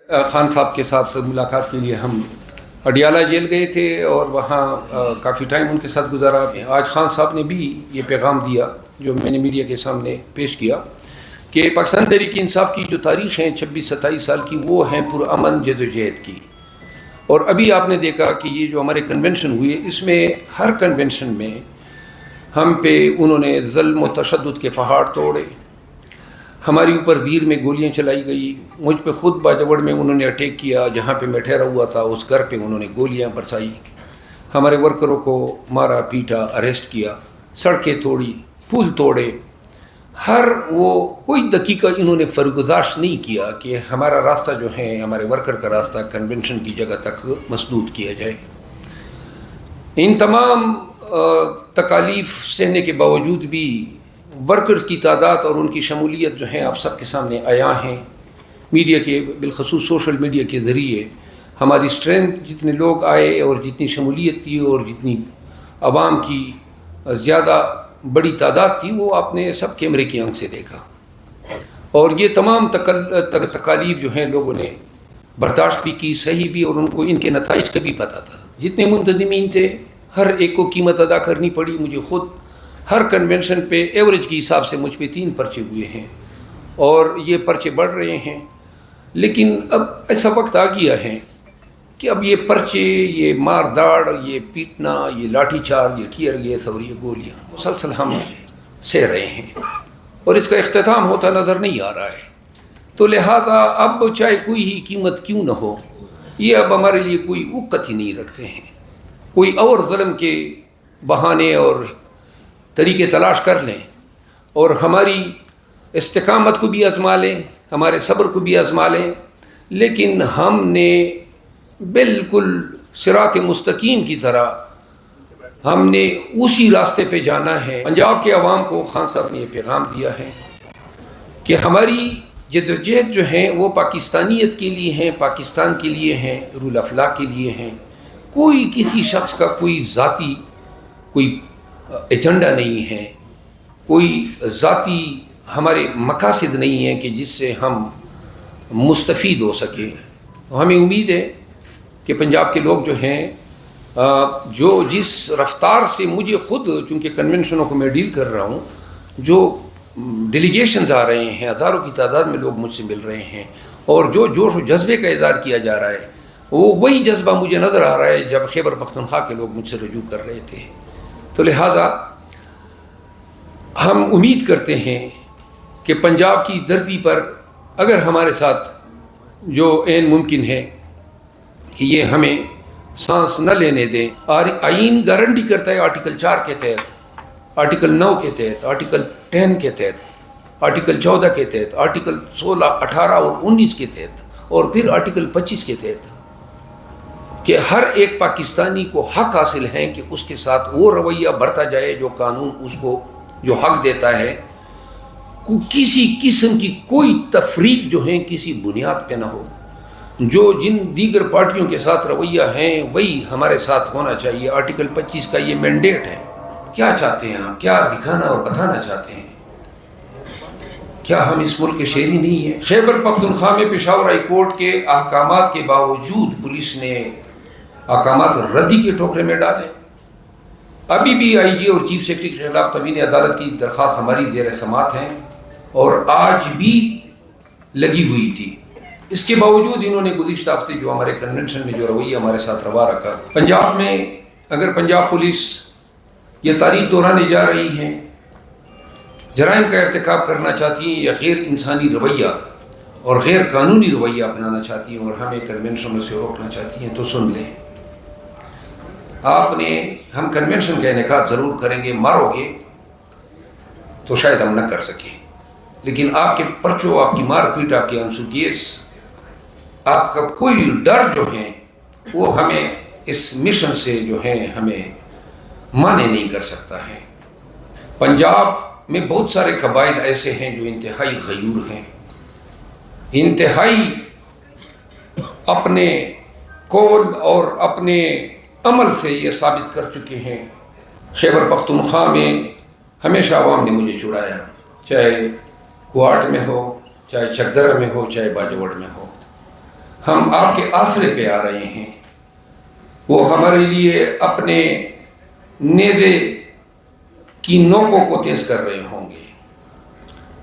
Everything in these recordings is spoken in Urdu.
خان صاحب کے ساتھ ملاقات کے لیے ہم اڈیالہ جیل گئے تھے اور وہاں کافی ٹائم ان کے ساتھ گزارا. آج خان صاحب نے بھی یہ پیغام دیا جو میں نے میڈیا کے سامنے پیش کیا کہ پاکستان تحریک انصاف کی جو تاریخ ہیں 26-27 سال کی وہ ہیں پرامن جدوجہد کی. اور ابھی آپ نے دیکھا کہ یہ جو ہمارے کنونشن ہوئے اس میں ہر کنونشن میں ہم پہ انہوں نے ظلم و تشدد کے پہاڑ توڑے. ہماری اوپر دیر میں گولیاں چلائی گئی. مجھ پہ خود باجوڑ میں انہوں نے اٹیک کیا. جہاں پہ میں ٹھہرا ہوا تھا اس گھر پہ انہوں نے گولیاں برسائی. ہمارے ورکروں کو مارا پیٹا اریسٹ کیا. سڑکیں توڑی پل توڑے. ہر وہ کوئی دقیقہ انہوں نے فرگزاشت نہیں کیا کہ ہمارا راستہ جو ہے ہمارے ورکر کا راستہ کنونشن کی جگہ تک مسدود کیا جائے. ان تمام تکالیف سہنے کے باوجود بھی ورکرز کی تعداد اور ان کی شمولیت جو ہیں آپ سب کے سامنے آیا ہیں. میڈیا کے بالخصوص سوشل میڈیا کے ذریعے ہماری اسٹرینتھ جتنے لوگ آئے اور جتنی شمولیت تھی اور جتنی عوام کی زیادہ بڑی تعداد تھی وہ آپ نے سب کیمرے کی آنکھ سے دیکھا. اور یہ تمام تکالیف جو ہیں لوگوں نے برداشت بھی کی, صحیح بھی, اور ان کو ان کے نتائج کا بھی پتہ تھا. جتنے منتظمین تھے ہر ایک کو قیمت ادا کرنی پڑی. مجھے خود ہر کنونشن پہ ایوریج کے حساب سے مجھ پہ 3 پرچے ہوئے ہیں اور یہ پرچے بڑھ رہے ہیں. لیکن اب ایسا وقت آ گیا ہے کہ اب یہ پرچے, یہ مار داڑ, یہ پیٹنا, یہ لاٹھی چارج, یہ ٹیئر گیس اور یہ گولیاں مسلسل ہم سہ رہے ہیں اور اس کا اختتام ہوتا نظر نہیں آ رہا ہے. تو لہٰذا اب چاہے کوئی ہی قیمت کیوں نہ ہو یہ اب ہمارے لیے کوئی وقت ہی نہیں رکھتے ہیں. کوئی اور ظلم کے بہانے اور طریقے تلاش کر لیں اور ہماری استقامت کو بھی آزما لیں, ہمارے صبر کو بھی آزما لیں, لیکن ہم نے بالکل صراط مستقیم کی طرح ہم نے اسی راستے پہ جانا ہے. پنجاب کے عوام کو خان صاحب نے یہ پیغام دیا ہے کہ ہماری جدوجہد جو ہیں وہ پاکستانیت کے لیے ہیں, پاکستان کے لیے ہیں, رول آف لا کے لیے ہیں. کوئی کسی شخص کا کوئی ذاتی کوئی ایجنڈا نہیں ہے, کوئی ذاتی ہمارے مقاصد نہیں ہیں کہ جس سے ہم مستفید ہو سکیں. ہمیں امید ہے کہ پنجاب کے لوگ جو ہیں جو جس رفتار سے مجھے خود, چونکہ کنونشنوں کو میں ڈیل کر رہا ہوں, جو ڈیلیگیشنز آ رہے ہیں, ہزاروں کی تعداد میں لوگ مجھ سے مل رہے ہیں اور جو جوش و جذبے کا اظہار کیا جا رہا ہے وہ وہی جذبہ مجھے نظر آ رہا ہے جب خیبر پختونخوا کے لوگ مجھ سے رجوع کر رہے تھے. تو لہٰذا ہم امید کرتے ہیں کہ پنجاب کی دھرتی پر اگر ہمارے ساتھ جو عین ممکن ہے کہ یہ ہمیں سانس نہ لینے دیں. آئین گارنٹی کرتا ہے آرٹیکل 4 کے تحت, آرٹیکل 9 کے تحت, آرٹیکل 10 کے تحت, آرٹیکل 14 کے تحت, آرٹیکل 16, 18 اور 19 کے تحت اور پھر آرٹیکل 25 کے تحت کہ ہر ایک پاکستانی کو حق حاصل ہے کہ اس کے ساتھ وہ رویہ برتا جائے جو قانون اس کو جو حق دیتا ہے. کسی قسم کی کوئی تفریق جو ہے کسی بنیاد پہ نہ ہو. جو جن دیگر پارٹیوں کے ساتھ رویہ ہیں وہی ہمارے ساتھ ہونا چاہیے. آرٹیکل 25 کا یہ مینڈیٹ ہے. کیا چاہتے ہیں ہم, کیا دکھانا اور بتانا چاہتے ہیں؟ کیا ہم اس ملک کے شہری نہیں ہیں؟ خیبر پختونخوا میں پشاور ہائی کورٹ کے احکامات کے باوجود پولیس نے احکامات ردی کے ٹوکرے میں ڈالے. ابھی بھی آئی جی اور چیف سیکرٹری کے خلاف توہین عدالت کی درخواست ہماری زیر سماعت ہیں اور آج بھی لگی ہوئی تھی. اس کے باوجود انہوں نے گزشتہ ہفتے جو ہمارے کنونشن میں جو رویہ ہمارے ساتھ روا رکھا. پنجاب میں اگر پنجاب پولیس یہ تاریخ دہرانے جا رہی ہیں, جرائم کا ارتکاب کرنا چاہتی ہیں یا غیر انسانی رویہ اور غیر قانونی رویہ اپنانا چاہتی ہیں اور ہمیں کنونشنوں سے روکنا چاہتی ہیں تو سن لیں. آپ نے, ہم کنونشن کا انعقاد ضرور کریں گے, مارو گے تو شاید ہم نہ کر سکیں, لیکن آپ کے پرچوں, آپ کی مار پیٹ, آپ کے آنسو گیس, آپ کا کوئی ڈر جو ہے وہ ہمیں اس مشن سے جو ہے ہمیں مانے نہیں کر سکتا ہے. پنجاب میں بہت سارے قبائل ایسے ہیں جو انتہائی غیور ہیں, انتہائی اپنے قول اور اپنے عمل سے یہ ثابت کر چکے ہیں. خیبر پختونخوا میں ہمیشہ عوام نے مجھے چھڑایا, چاہے کوارٹ میں ہو, چاہے چکدرہ میں ہو, چاہے باجوڑ میں ہو. ہم آپ کے آسرے پہ آ رہے ہیں، وہ ہمارے لیے اپنے نیزے کی نوکوں کو تیز کر رہے ہوں گے۔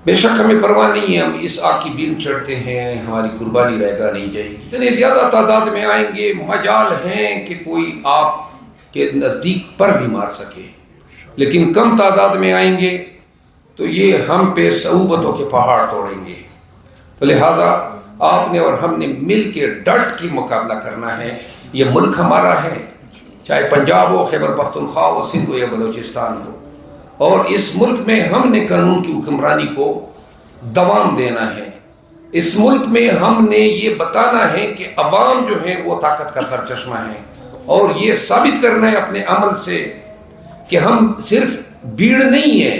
بے شک ہمیں پرواہ نہیں ہے، ہم اس آگ کی بیم چڑھتے ہیں، ہماری قربانی رہ گا نہیں جائے گی۔ اتنے زیادہ تعداد میں آئیں گے، مجال ہیں کہ کوئی آپ کے نزدیک پر بھی مار سکے، لیکن کم تعداد میں آئیں گے تو یہ ہم پہ صعوبتوں کے پہاڑ توڑیں گے۔ تو لہٰذا آپ نے اور ہم نے مل کے ڈٹ کے مقابلہ کرنا ہے۔ یہ ملک ہمارا ہے، چاہے پنجاب ہو، خیبر پختونخوا ہو، سندھ ہو یا بلوچستان ہو، اور اس ملک میں ہم نے قانون کی حکمرانی کو دوام دینا ہے۔ اس ملک میں ہم نے یہ بتانا ہے کہ عوام جو ہیں وہ طاقت کا سرچشمہ ہے، اور یہ ثابت کرنا ہے اپنے عمل سے کہ ہم صرف بھیڑ نہیں ہے،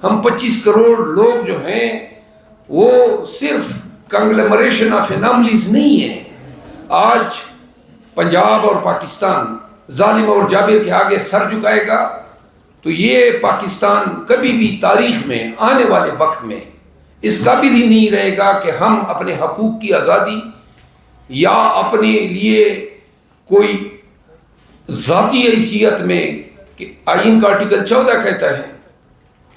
ہم 25 کروڑ لوگ جو ہیں وہ صرف کنگلمریشن آف اناملیز نہیں ہے۔ آج پنجاب اور پاکستان ظالم اور جابر کے آگے سر جھکائے گا تو یہ پاکستان کبھی بھی تاریخ میں آنے والے وقت میں اس قابل ہی نہیں رہے گا کہ ہم اپنے حقوق کی آزادی یا اپنے لیے کوئی ذاتی حیثیت میں، کہ آئین کا آرٹیکل 14 کہتا ہے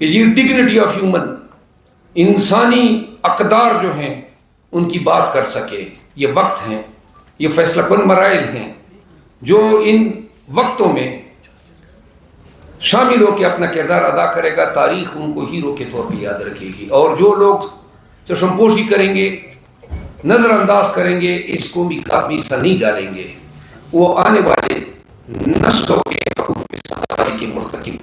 کہ یہ ڈگنیٹی آف ہیومن، انسانی اقدار جو ہیں ان کی بات کر سکے۔ یہ وقت ہیں، یہ فیصلہ کن مراحل ہیں، جو ان وقتوں میں شامل ہو کے اپنا کردار ادا کرے گا، تاریخ ان کو ہیرو کے طور پہ یاد رکھے گی، اور جو لوگ چشم پوشی کریں گے، نظر انداز کریں گے، اس قومی کا بھی حصہ نہیں ڈالیں گے، وہ آنے والے نسلوں کے حقوق کے مرتکب